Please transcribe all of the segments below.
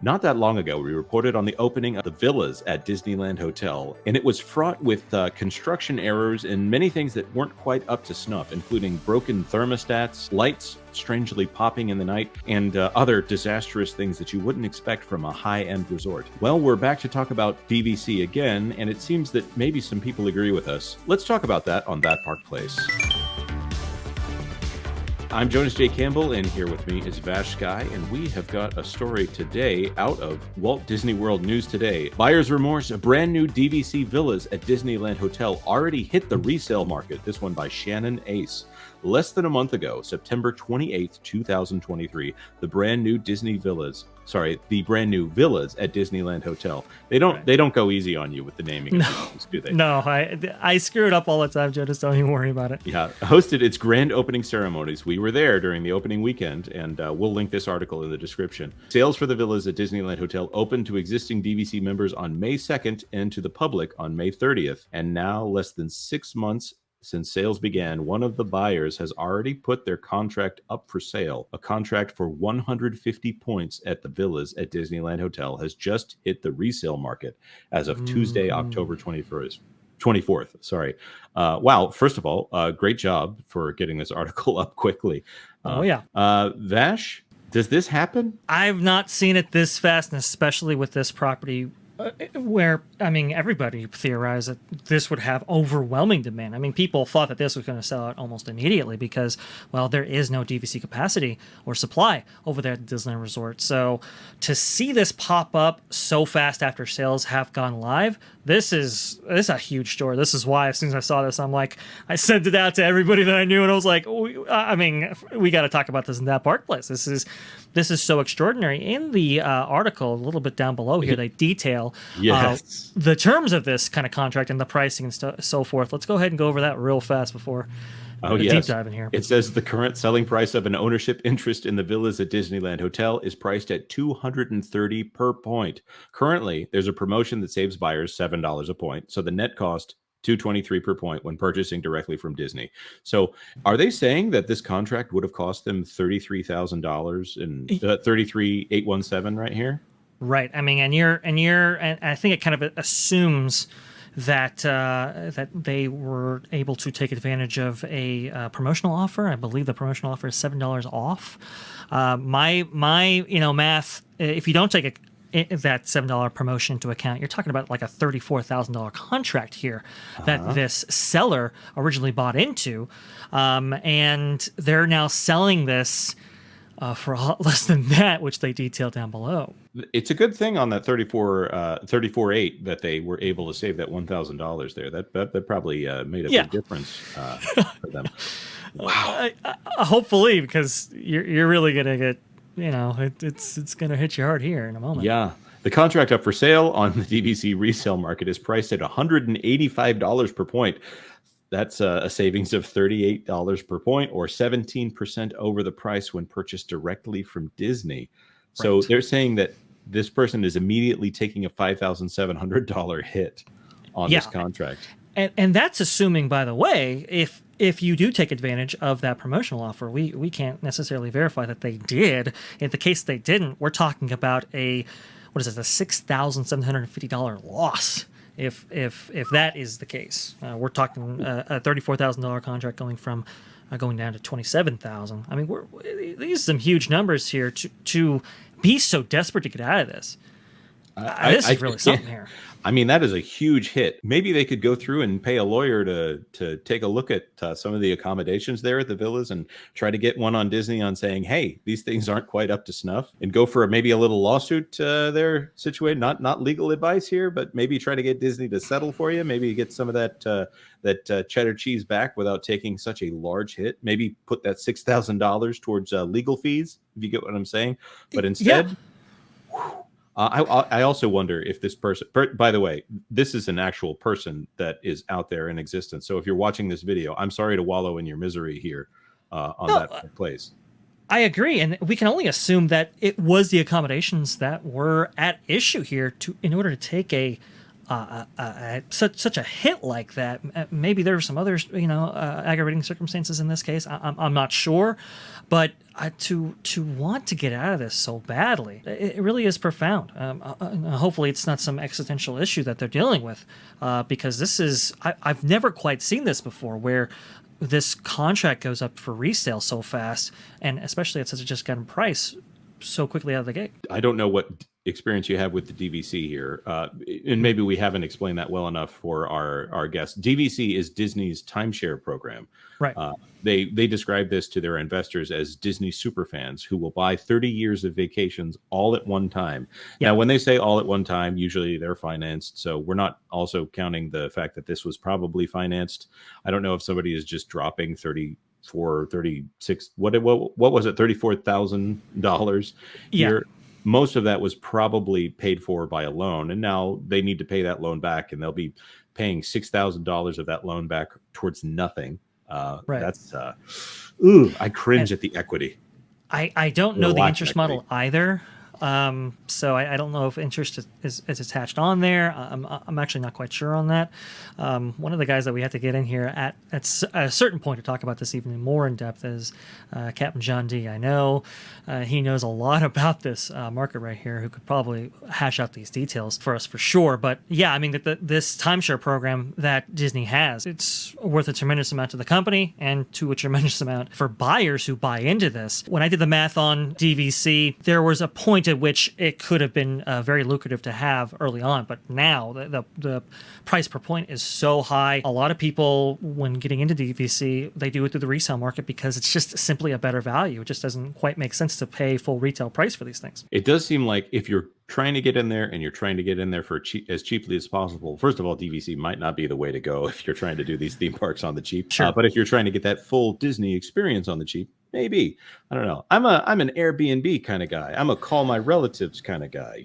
Not that long ago, we reported on the opening of the villas at Disneyland Hotel, and it was fraught with construction errors and many things that weren't quite up to snuff, including broken thermostats, lights strangely popping in the night, and other disastrous things that you wouldn't expect from a high-end resort. Well, we're back to talk about DVC again, and it seems that maybe some people agree with us. Let's talk about that on That Park Place. I'm Jonas J. Campbell, and here with me is Vash Sky, and we have got a story today out of Walt Disney World News Today. Buyer's remorse, brand new DVC villas at Disneyland Hotel already hit the resale market. This one by Shannon Ace. Less than a month ago, September 28th, 2023, the brand new villas at Disneyland Hotel. They don't go easy on you with the naming of things, do they? No, I screw it up all the time, Joe. Just don't even worry about it. Yeah, hosted its grand opening ceremonies. We were there during the opening weekend, and we'll link this article in the description. Sales for the villas at Disneyland Hotel opened to existing DVC members on May 2nd and to the public on May 30th. And now, less than 6 months since sales began, one of the buyers has already put their contract up for sale. A contract for 150 points at the villas at Disneyland Hotel has just hit the resale market as of Tuesday, October 24th. Sorry. Wow. First of all, great job for getting this article up quickly. Vash, does this happen? I've not seen it this fast, and especially with this property where, I mean, everybody theorized that this would have overwhelming demand. I mean, people thought that this was going to sell out almost immediately because, well, there is no DVC capacity or supply over there at the Disneyland Resort. So to see this pop up so fast after sales have gone live, this is a huge story. This is why as soon as I saw this, I'm like, I sent it out to everybody that I knew, and I was like, we got to talk about this in That Park Place. This is so extraordinary. In the article, a little bit down below here, they detail the terms of this kind of contract and the pricing and so forth. Let's go ahead and go over that real fast before deep dive in here. It says the current selling price of an ownership interest in the villas at Disneyland Hotel is priced at $230 per point. Currently, there's a promotion that saves buyers $7 a point, so the net cost $223 per point when purchasing directly from Disney. So are they saying that this contract would have cost them $33,000 and $33,817 right here? Right. I mean, and I think it kind of assumes that they were able to take advantage of a promotional offer. I believe the promotional offer is $7 off. My math, if you don't take that $7 promotion into account, you're talking about like a $34,000 contract here that this seller originally bought into, and they're now selling this for a lot less than that, which they detail down below. It's a good thing on that 34.8 that they were able to save that $1,000 there. That probably made a big difference for them. Wow. Hopefully, because you're really gonna get, it's gonna hit you hard here in a moment. Yeah. The contract up for sale on the DVC resale market is priced at $185 per point. That's a savings of $38 per point, or 17% over the price when purchased directly from Disney. So they're saying that this person is immediately taking a $5,700 hit on this contract. And that's assuming, by the way, if you do take advantage of that promotional offer, we can't necessarily verify that they did. In the case they didn't, we're talking about a $6,750 loss. If that is the case, we're talking a $34,000 contract going down to $27,000. I mean, these are some huge numbers here to be so desperate to get out of this. This is really something here. I mean, that is a huge hit. Maybe they could go through and pay a lawyer to take a look at some of the accommodations there at the villas and try to get one on Disney on saying, hey, these things aren't quite up to snuff, and go for maybe a little lawsuit there situated. Not legal advice here, but maybe try to get Disney to settle for you. Maybe get some of that cheddar cheese back without taking such a large hit. Maybe put that $6,000 towards legal fees, if you get what I'm saying. But instead... I also wonder if this person, by the way, this is an actual person that is out there in existence. So if you're watching this video, I'm sorry to wallow in your misery here on that place. I agree. And we can only assume that it was the accommodations that were at issue here in order to take a such a hit like that. Maybe there are some other, aggravating circumstances in this case. I'm not sure, but to want to get out of this so badly, it really is profound. Hopefully, it's not some existential issue that they're dealing with, because this is I've never quite seen this before, where this contract goes up for resale so fast, and especially at such a discounted price so quickly out of the gate. I don't know what experience you have with the DVC here, and maybe we haven't explained that well enough for our guests. DVC is Disney's timeshare program. Right. They describe this to their investors as Disney superfans who will buy 30 years of vacations all at one time. Yeah. Now, when they say all at one time, usually they're financed. So we're not also counting the fact that this was probably financed. I don't know if somebody is just dropping 36, what was it, $34,000 here. Yeah. Most of that was probably paid for by a loan, and now they need to pay that loan back, and they'll be paying $6,000 of that loan back towards nothing. Right. That's I cringe at the equity. I don't know the interest equity. model either. So I don't know if interest is attached on there. I'm actually not quite sure on that. One of the guys that we had to get in here at a certain point to talk about this even more in depth is Captain John D. I know he knows a lot about this market right here, who could probably hash out these details for us for sure. But yeah, I mean, this timeshare program that Disney has, it's worth a tremendous amount to the company and to a tremendous amount for buyers who buy into this. When I did the math on DVC, there was a point at which it could have been very lucrative to have early on, but now the price per point is so high. A lot of people, when getting into DVC, they do it through the resale market because it's just simply a better value. It just doesn't quite make sense to pay full retail price for these things. It does seem like if you're trying to get in there and you're trying to get in there for as cheaply as possible, first of all, DVC might not be the way to go if you're trying to do these theme parks on the cheap. Sure. But if you're trying to get that full Disney experience on the cheap, maybe. I don't know. I'm an Airbnb kind of guy. I'm a call my relatives kind of guy,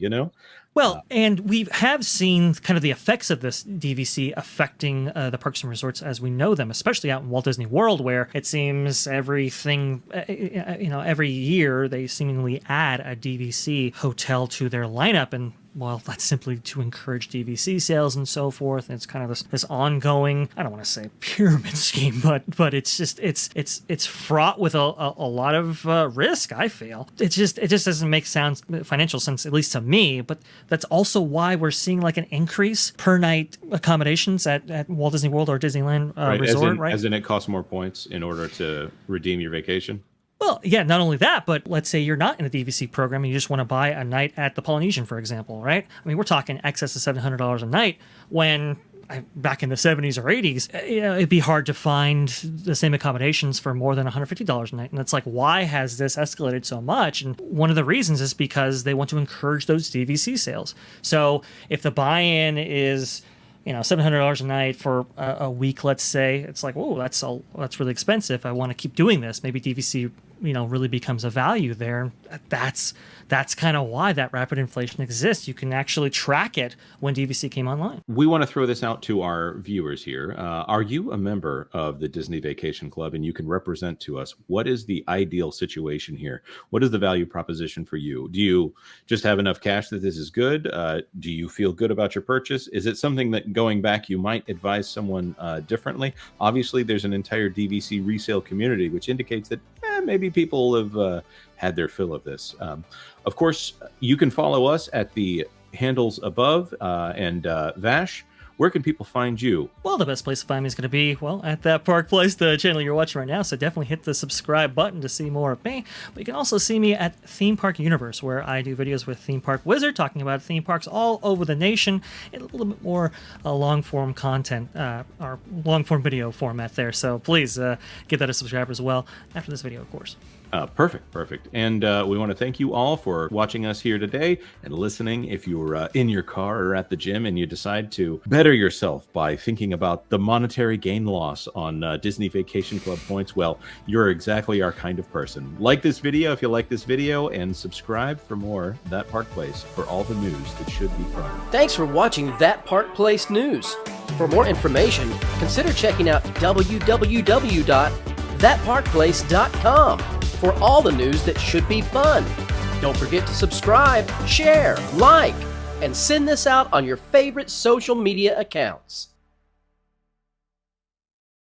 Well, and we have seen kind of the effects of this DVC affecting the parks and resorts as we know them, especially out in Walt Disney World, where it seems everything, every year they seemingly add a DVC hotel to their lineup. And well, that's simply to encourage DVC sales and so forth. And it's kind of this ongoing, I don't want to say pyramid scheme, but it's just it's fraught with a lot of risk. I feel it just doesn't make financial sense, at least to me. But that's also why we're seeing like an increase per night accommodations at Walt Disney World or Disneyland Resort, right? As in it costs more points in order to redeem your vacation. Well, yeah, not only that, but let's say you're not in a DVC program and you just want to buy a night at the Polynesian, for example, right? I mean, we're talking excess of $700 a night when back in the 70s or 80s, it'd be hard to find the same accommodations for more than $150 a night. And it's like, why has this escalated so much? And one of the reasons is because they want to encourage those DVC sales. So if the buy-in is $700 a night for a week, let's say, it's like, whoa, that's really expensive. I want to keep doing this. Maybe DVC, really becomes a value there. That's kind of why that rapid inflation exists. You can actually track it when DVC came online. We want to throw this out to our viewers here. Are you a member of the Disney Vacation Club? And you can represent to us, what is the ideal situation here? What is the value proposition for you? Do you just have enough cash that this is good? Do you feel good about your purchase? Is it something that going back, you might advise someone differently? Obviously, there's an entire DVC resale community, which indicates that maybe people have had their fill of this. Of course, you can follow us at the handles above. And Vash, where can people find you? Well, the best place to find me is going to be, at That Park Place, the channel you're watching right now. So definitely hit the subscribe button to see more of me. But you can also see me at Theme Park Universe, where I do videos with Theme Park Wizard, talking about theme parks all over the nation in a little bit more long-form content, or long-form video format there. So please give that a subscribe as well after this video, of course. Perfect. And we want to thank you all for watching us here today and listening. If you're in your car or at the gym and you decide to better yourself by thinking about the monetary gain loss on Disney Vacation Club points, well, you're exactly our kind of person. Like this video if you like this video, and subscribe for more That Park Place for all the news that should be fun. Thanks for watching That Park Place News. For more information, consider checking out www.thatparkplace.com. for all the news that should be fun. Don't forget to subscribe, share, like, and send this out on your favorite social media accounts.